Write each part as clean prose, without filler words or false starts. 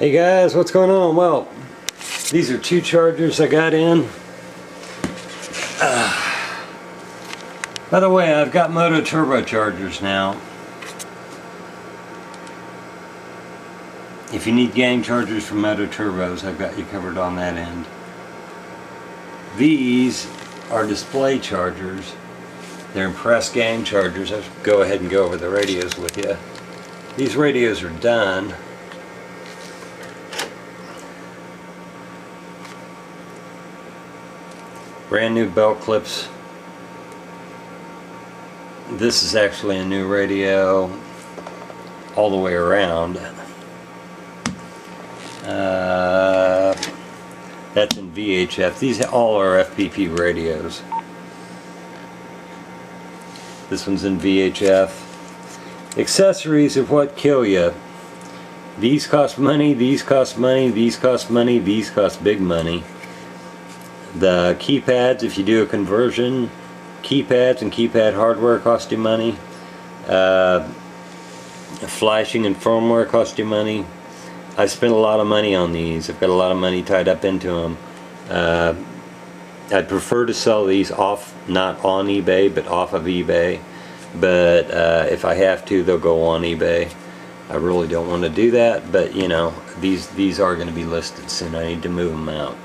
Hey guys, what's going on? Well, these are two chargers I got in. By the way, I've got Moto Turbo chargers now. If you need game chargers from Moto Turbos, I've got you covered on that end. These are display chargers. They're Impres game chargers. I'll go ahead and go over the radios with you. These radios are done. Brand new belt clips. This is actually a new radio all the way around. That's in VHF. These all are FPP radios. This one's in VHF. Accessories are what kill you. These cost money, these cost money, these cost money, these cost big money. The keypads, if you do a conversion, keypads and keypad hardware cost you money. Flashing and firmware cost you money. I spent a lot of money on these. I've got a lot of money tied up into them. I'd prefer to sell these off, not on eBay, but off of eBay. But if I have to, they'll go on eBay. I really don't want to do that, but you know, these are going to be listed soon. I need to move them out.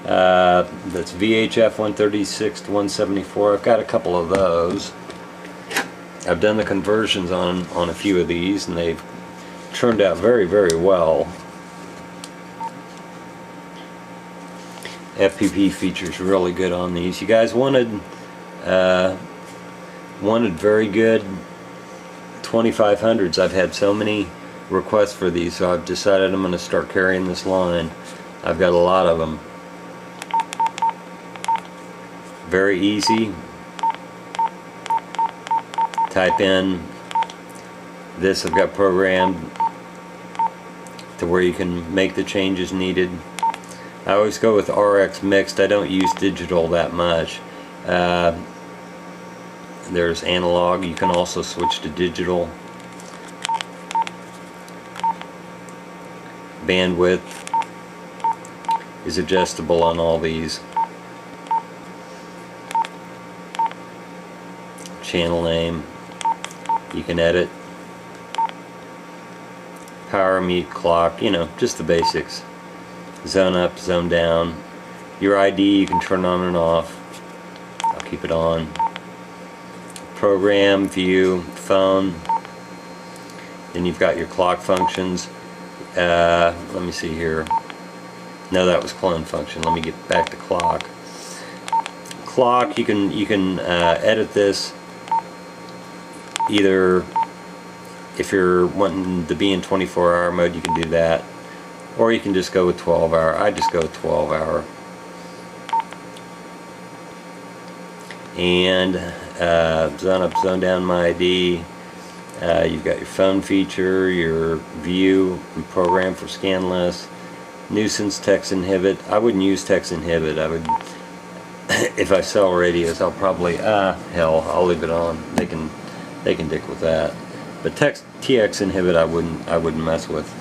That's VHF 136 to 174. I've got a couple of those. I've done the conversions on a few of these, and they've turned out very, very well. FPP features really good on these. You guys wanted very good 2500s. I've had so many requests for these, so I've decided I'm going to start carrying this line. I've got a lot of them. Very easy. Type in this. I've got programmed to where you can make the changes needed. I always go with RX mixed. I don't use digital that much. There's analog. You can also switch to digital. Bandwidth is adjustable on all these. Channel name you can edit. Power, mute, clock, you know, just the basics. Zone up, zone down. Your ID you can turn on and off. I'll keep it on. Program, view, phone. Then you've got your clock functions. Let me see here. No, that was clone function. Let me get back to clock. Clock, you can edit this. Either if you're wanting to be in 24-hour mode, you can do that, or you can just go with 12-hour. I just go with 12-hour. And zone up, zone down, my ID. You've got your phone feature, your view and program for scan list, nuisance, text inhibit. I wouldn't use text inhibit. I would, if I sell radios, I'll probably hell, I'll leave it on. They can dick with that. But TX inhibit I wouldn't mess with.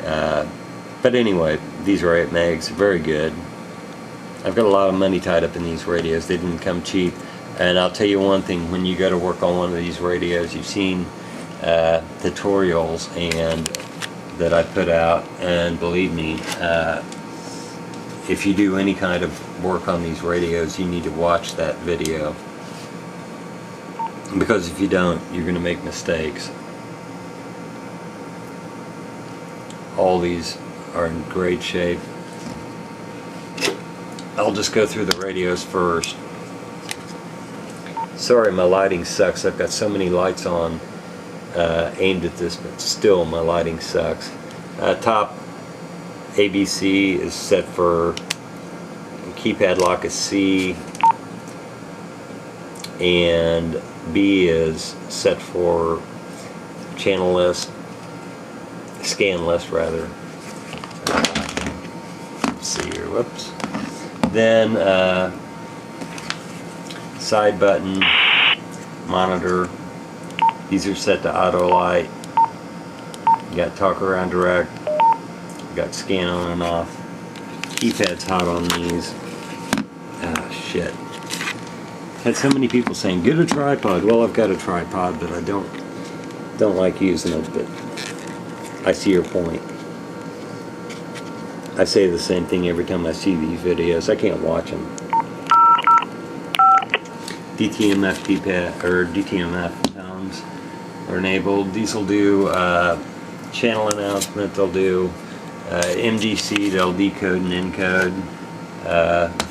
But anyway, these are 8 megs, very good. I've got a lot of money tied up in these radios. They didn't come cheap. And I'll tell you one thing, when you go to work on one of these radios, you've seen tutorials and that I put out, and believe me, if you do any kind of work on these radios, you need to watch that video. Because if you don't, you're going to make mistakes. All these are in great shape. I'll just go through the radios first. Sorry, my lighting sucks. I've got so many lights on aimed at this, but still my lighting sucks. Top ABC is set for keypad lock is C, and B is set for channel list, scan list rather. Let's see here, whoops. Then side button, monitor. These are set to auto light. You got talk around direct, got scan on and off. Keypad's hot on these. Ah, shit. Had so many people saying, get a tripod. Well, I've got a tripod, but I don't like using it, but I see your point. I say the same thing every time I see these videos. I can't watch them. DTMF keypad, or DTMF tones are enabled. These will do channel announcement, they'll do MDC, they'll decode and encode.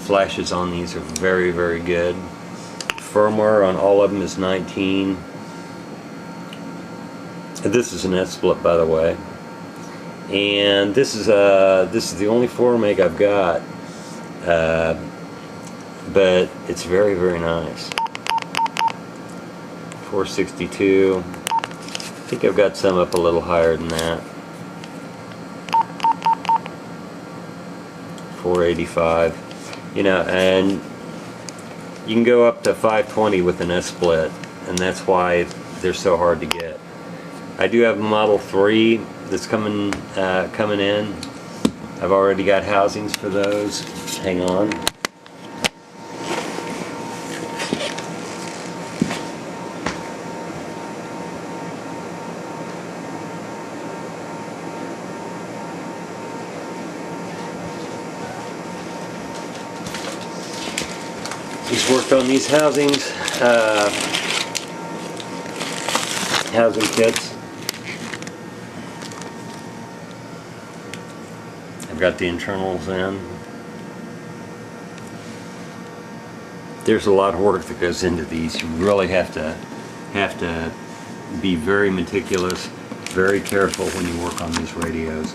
Flashes on these are very, very good. Firmware on all of them is 19. This is an S-split, by the way. And this is the only 4 meg I've got, but it's very, very nice. 462. I think I've got some up a little higher than that. 485. You know, and you can go up to 520 with an S-split, and that's why they're so hard to get. I do have a Model 3 that's coming in. I've already got housings for those. Hang on. Just worked on these housings, housing kits. I've got the internals in. There's a lot of work that goes into these. You really have to be very meticulous, very careful when you work on these radios.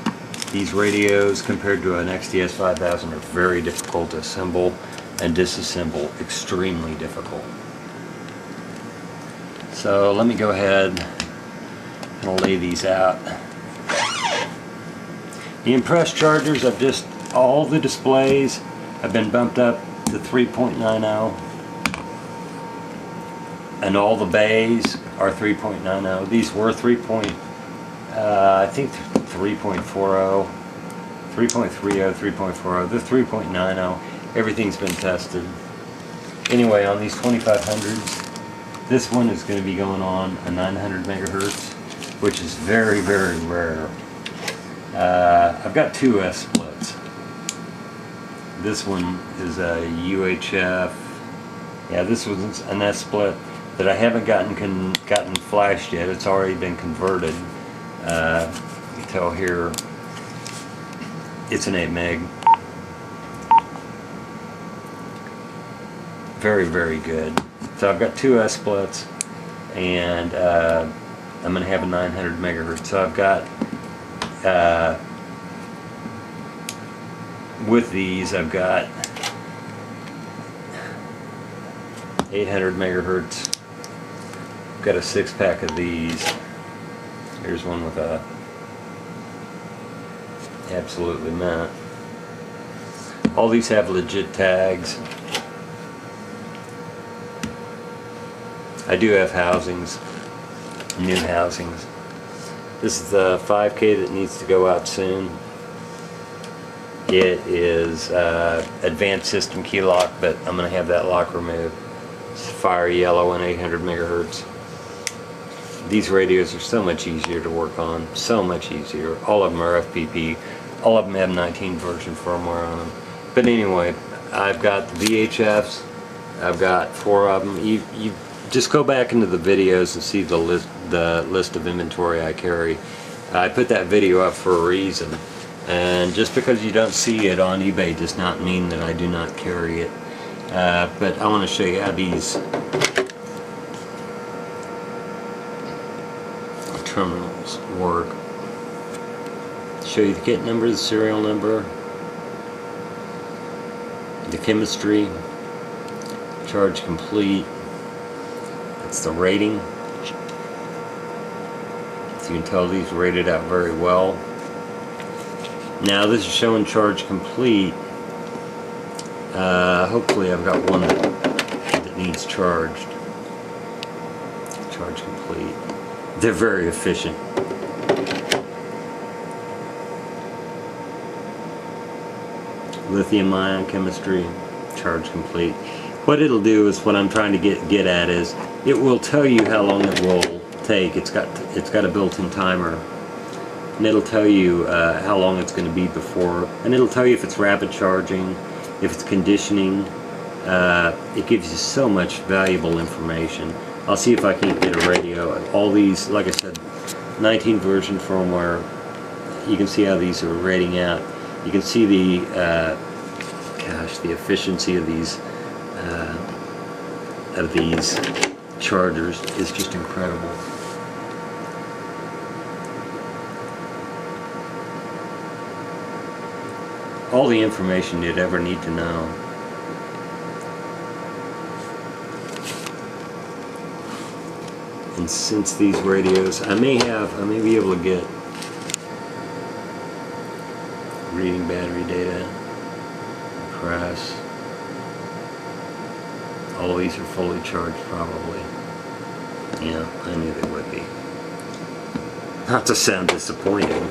These radios, compared to an XTS5000, are very difficult to assemble and disassemble. Extremely difficult. So let me go ahead and lay these out. The Impres chargers, all the displays have been bumped up to 3.90, and all the bays are 3.90. These were I think 3.40, 3.30, 3.40. They're 3.90. Everything's been tested. Anyway, on these 2500s, this one is going to be going on a 900 megahertz, which is very, very rare. I've got 2 S-splits. This one is a UHF. Yeah, this one's an S-split that I haven't gotten flashed yet. It's already been converted. You can tell here it's an 8 meg. Very, very good. So I've got 2 S-splits, and I'm going to have a 900 megahertz. So I've got with these, I've got 800 megahertz. I've got a 6-pack of these. Here's one with a absolutely mint. All these have legit tags. I do have housings, new housings. This is the 5K that needs to go out soon. It is advanced system key lock, but I'm going to have that lock removed. It's fire yellow and 800 megahertz. These radios are so much easier to work on, so much easier. All of them are FPP. All of them have 19 version firmware on them. But anyway, I've got the VHFs. I've got 4 of them. You just go back into the videos and see the list of inventory I carry. I put that video up for a reason, and just because you don't see it on eBay does not mean that I do not carry it. But I want to show you how these terminals work. Show you the kit number, the serial number, the chemistry, charge complete. It's the rating. So you can tell these rated out very well. Now this is showing charge complete. Hopefully I've got one that needs charged. Charge complete. They're very efficient. lithium-ion chemistry, charge complete. What it'll do is, what I'm trying to get at is, it will tell you how long it will take. It's got a built-in timer, and it'll tell you how long it's going to be before, and it'll tell you if it's rapid charging, if it's conditioning. It gives you so much valuable information. I'll see if I can get a radio. All these, like I said, 19 version firmware. You can see how these are rating out. You can see the the efficiency of these chargers is just incredible. All the information you'd ever need to know. And since these radios, I may be able to get reading battery data, Impres. All these are fully charged probably. Yeah, I knew they would be. Not to sound disappointing.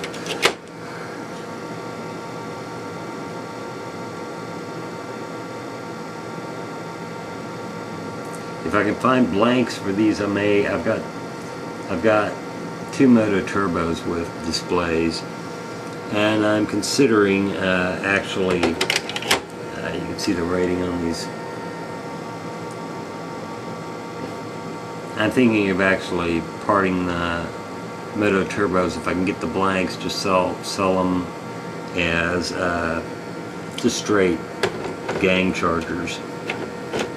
If I can find blanks for these, I've got two Moto Turbos with displays, and I'm considering actually, you can see the rating on these. I'm thinking of actually parting the Moto Turbos, if I can get the blanks, just sell them as just straight gang chargers.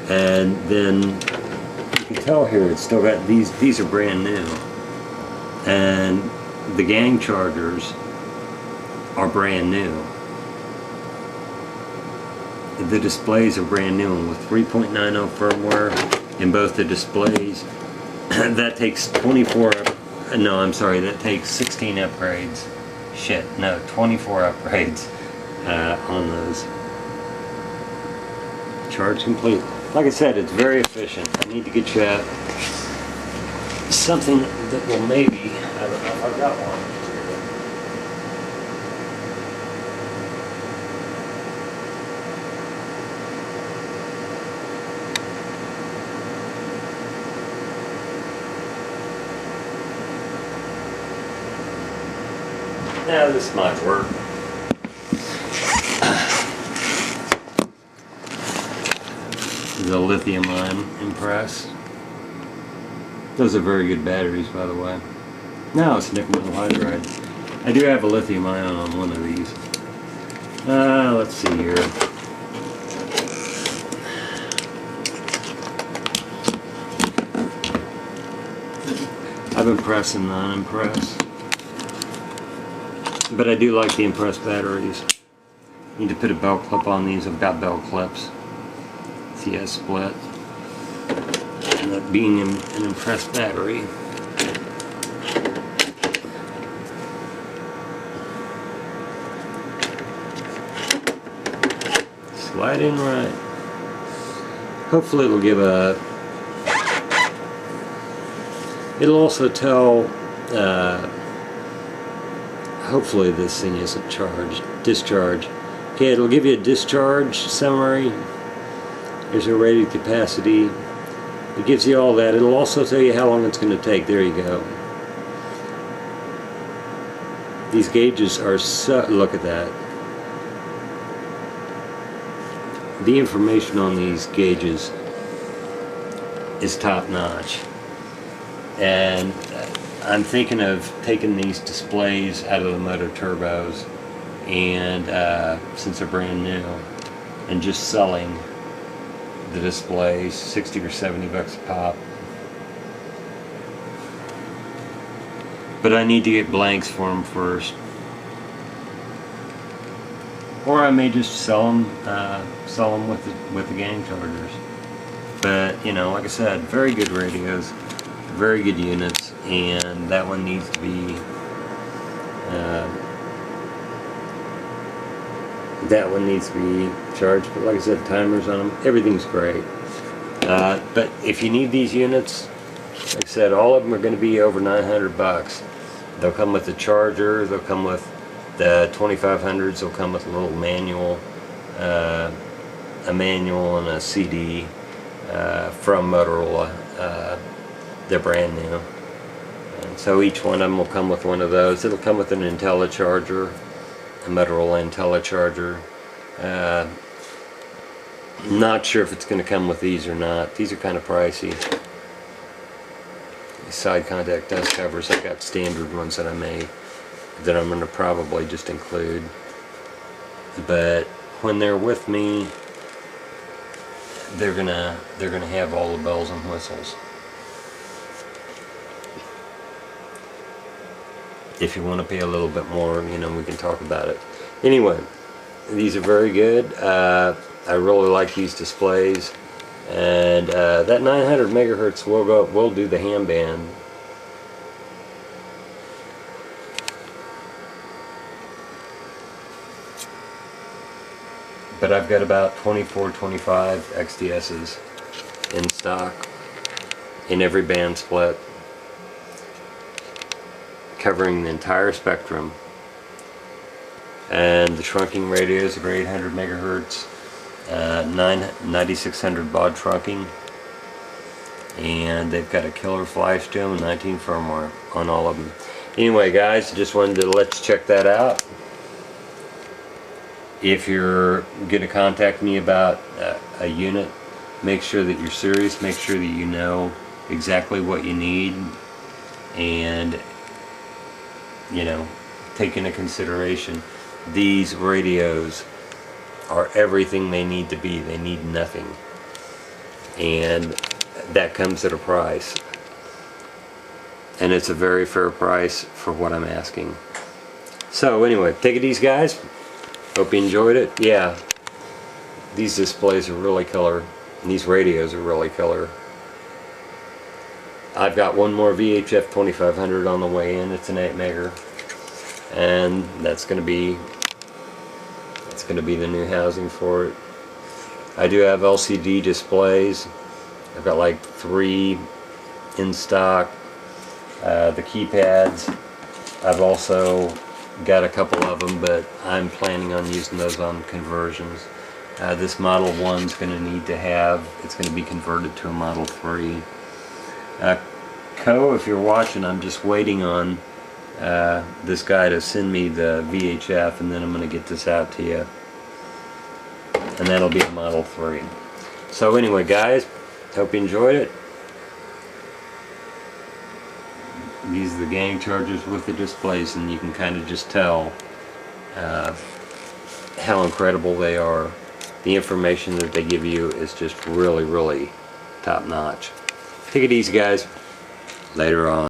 And then you can tell here it's still got these are brand new, and the gang chargers are brand new. The displays are brand new, and with 3.90 firmware in both the displays, that takes 24 no, I'm sorry, that takes 16 upgrades. Shit, no, 24 upgrades on those. Charge complete. Like I said, it's very efficient. I need to get you something that will maybe, I don't know if I've got one. Now this might work. The lithium-ion Impres. Those are very good batteries, by the way. No, it's nickel metal hydride. I do have a lithium-ion on one of these. Let's see here. I've been pressing non-Impres, but I do like the Impres batteries. Need to put a belt clip on these. I've got belt clips. XTS split, and that being an Impres battery. Slide in right. Hopefully it'll give a, it'll also tell, hopefully this thing isn't charged, discharge. Okay, it'll give you a discharge summary. Here's your rated capacity. It gives you all that. It'll also tell you how long it's going to take. There you go. These gauges are so, look at that. The information on these gauges is top notch. And I'm thinking of taking these displays out of the Moto Turbos, and since they're brand new, and just selling the displays, 60 or 70 bucks a pop. But I need to get blanks for them first, or I may just sell them with the gang chargers. But you know, like I said, very good radios, very good units, and that one needs to be charged. But like I said, timers on them, everything's great. But if you need these units, like I said, all of them are going to be over 900 bucks. They'll come with the charger, they'll come with the 2500s, they'll come with a little manual, a manual and a CD from Motorola. They're brand new. And so each one of them will come with one of those. It'll come with an IntelliCharger, a Motorola IntelliCharger. Not sure if it's going to come with these or not. These are kind of pricey. These side contact dust covers, I've got standard ones that I made that I'm going to probably just include. But when they're with me, they're gonna have all the bells and whistles. If you want to pay a little bit more, you know, we can talk about it. Anyway, these are very good. I really like these displays, and that 900 megahertz will do the ham band. But I've got about 24, 25 XTS's in stock in every band split, covering the entire spectrum. And the trunking radios are 800 megahertz, 9600 baud trunking, and they've got a killer flash to them and 19 firmware on all of them. Anyway, guys, just wanted to let you check that out. If you're going to contact me about a unit, make sure that you're serious, make sure that you know exactly what you need, and, you know, take into consideration these radios are everything they need to be. They need nothing, and that comes at a price, and it's a very fair price for what I'm asking. So anyway, take it easy, guys. Hope you enjoyed it. Yeah, these displays are really killer, and these radios are really killer. I've got one more XTS2500 on the way in. It's an 8 megger, and that's going to be the new housing for it. I do have LCD displays. I've got like 3 in stock. The keypads, I've also got a couple of them, but I'm planning on using those on conversions. This Model 1's going to need to have, it's going to be converted to a Model 3. Co, if you're watching, I'm just waiting on this guy to send me the VHF, and then I'm going to get this out to you, and that'll be a Model 3. So anyway, guys, hope you enjoyed it. These are the gang chargers with the displays, and you can kind of just tell how incredible they are. The information that they give you is just really, really top notch. Take it easy, guys. Later on.